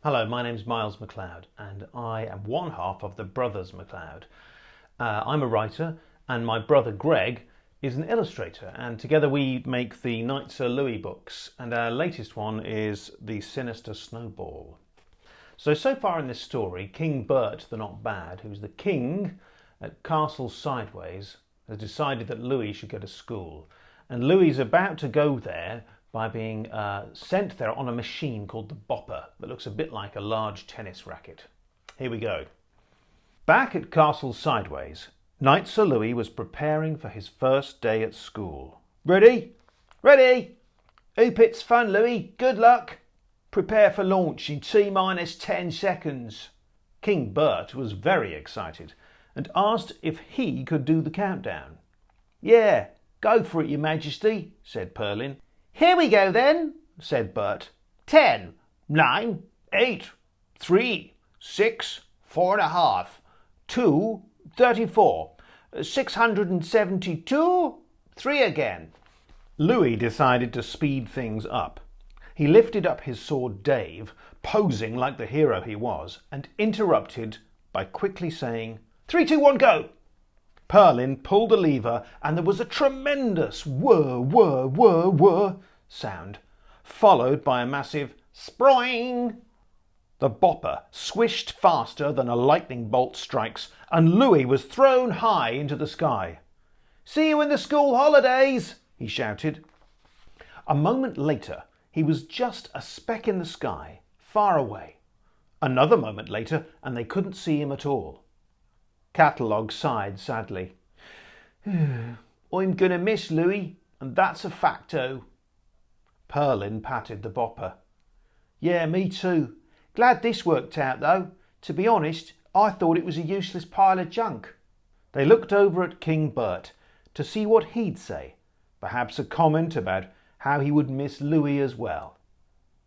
Hello, my name's Myles McLeod and I am one half of the Brothers McLeod. I'm a writer and my brother Greg is an illustrator, and together we make the Knight Sir Louie books, and our latest one is the Sinister Snowball. So far in this story, King Bert the Not Bad, who's the king at Castle Sideways, has decided that Louie should go to school, and Louie's about to go there by being sent there on a machine called the Bopper that looks a bit like a large tennis racket. Here we go. Back at Castle Sideways, Knight Sir Louie was preparing for his first day at school. Ready? Ready! Hope it's fun, Louie. Good luck. Prepare for launch in T-minus 10 seconds. King Bert was very excited and asked if he could do the countdown. Yeah, go for it, Your Majesty, said Perlin. Here we go then, said Bert. 10, 9, 8, 3, 6, 4.5, 2, 34, 672, 3 again. Louie decided to speed things up. He lifted up his sword Dave, posing like the hero he was, and interrupted by quickly saying, 3, 2, 1, go! Perlin pulled a lever and there was a tremendous whir, whir, whir, whir sound, followed by a massive sproing. The Bopper swished faster than a lightning bolt strikes, and Louie was thrown high into the sky. See you in the school holidays, he shouted. A moment later, he was just a speck in the sky, far away. Another moment later, and they couldn't see him at all. Catalogue sighed sadly. I'm gonna miss Louie, and that's a facto. Perlin patted the Bopper. Yeah, me too. Glad this worked out, though. To be honest, I thought it was a useless pile of junk. They looked over at King Bert to see what he'd say, perhaps a comment about how he would miss Louie as well.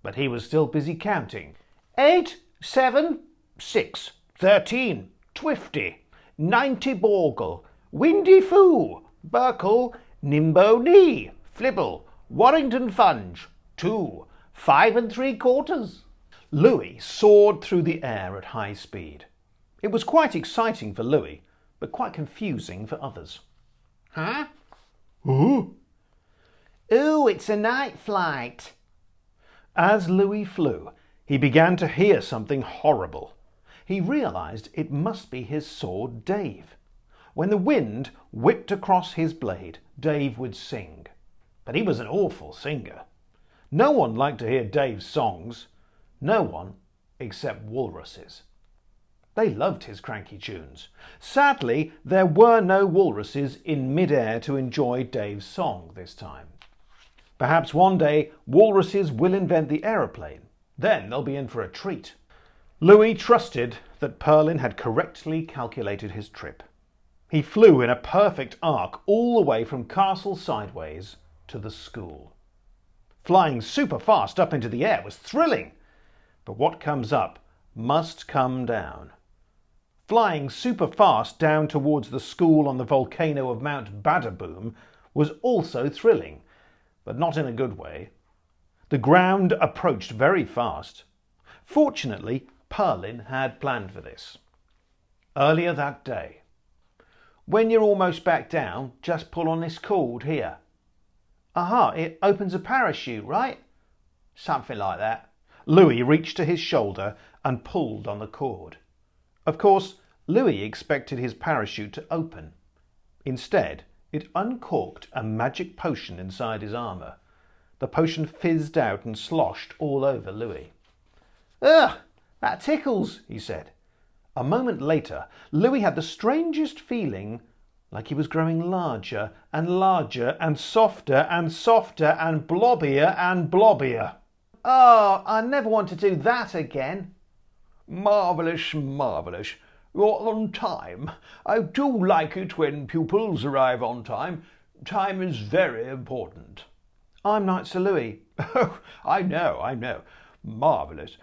But he was still busy counting. 8, 7, 6, 13, 20, 90 Borgle, Windy Foo, Burkle, Nimbo Knee, Flibble, Warrington Funge, 2, 5 3/4. Louie soared through the air at high speed. It was quite exciting for Louie, but quite confusing for others. Huh? Ooh, it's a night flight. As Louie flew, he began to hear something horrible. He realised it must be his sword Dave. When the wind whipped across his blade, Dave would sing. But he was an awful singer. No one liked to hear Dave's songs. No one except walruses. They loved his cranky tunes. Sadly, there were no walruses in mid-air to enjoy Dave's song this time. Perhaps one day walruses will invent the aeroplane. Then they'll be in for a treat. Louie trusted that Perlin had correctly calculated his trip. He flew in a perfect arc all the way from Castle Sideways to the school. Flying super fast up into the air was thrilling, but what comes up must come down. Flying super fast down towards the school on the volcano of Mount Badaboom was also thrilling, but not in a good way. The ground approached very fast. Fortunately, Perlin had planned for this. Earlier that day, when you're almost back down, just pull on this cord here. Aha, it opens a parachute, right? Something like that. Louie reached to his shoulder and pulled on the cord. Of course, Louie expected his parachute to open. Instead, it uncorked a magic potion inside his armour. The potion fizzed out and sloshed all over Louie. Ugh, that tickles, he said. A moment later, Louie had the strangest feeling, like he was growing larger and larger and softer and softer and blobbier and blobbier. Oh, I never want to do that again. Marvellous, marvellous. You're on time. I do like it when pupils arrive on time. Time is very important. I'm Knight Sir Louie. Oh, I know. Marvellous.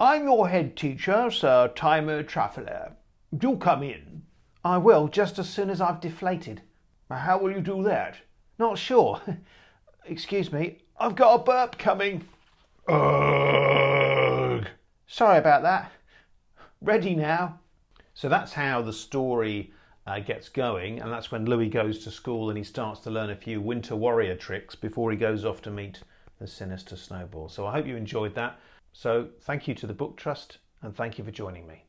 I'm your head teacher, Sir Timer Traffler. Do come in. I will, just as soon as I've deflated. How will you do that? Not sure. Excuse me, I've got a burp coming. Ugh, Sorry about that. Ready now. So that's how the story gets going, and that's when Louie goes to school and he starts to learn a few Winter Warrior tricks before he goes off to meet the Sinister Snowball. So I hope you enjoyed that. So thank you to the Book Trust, and thank you for joining me.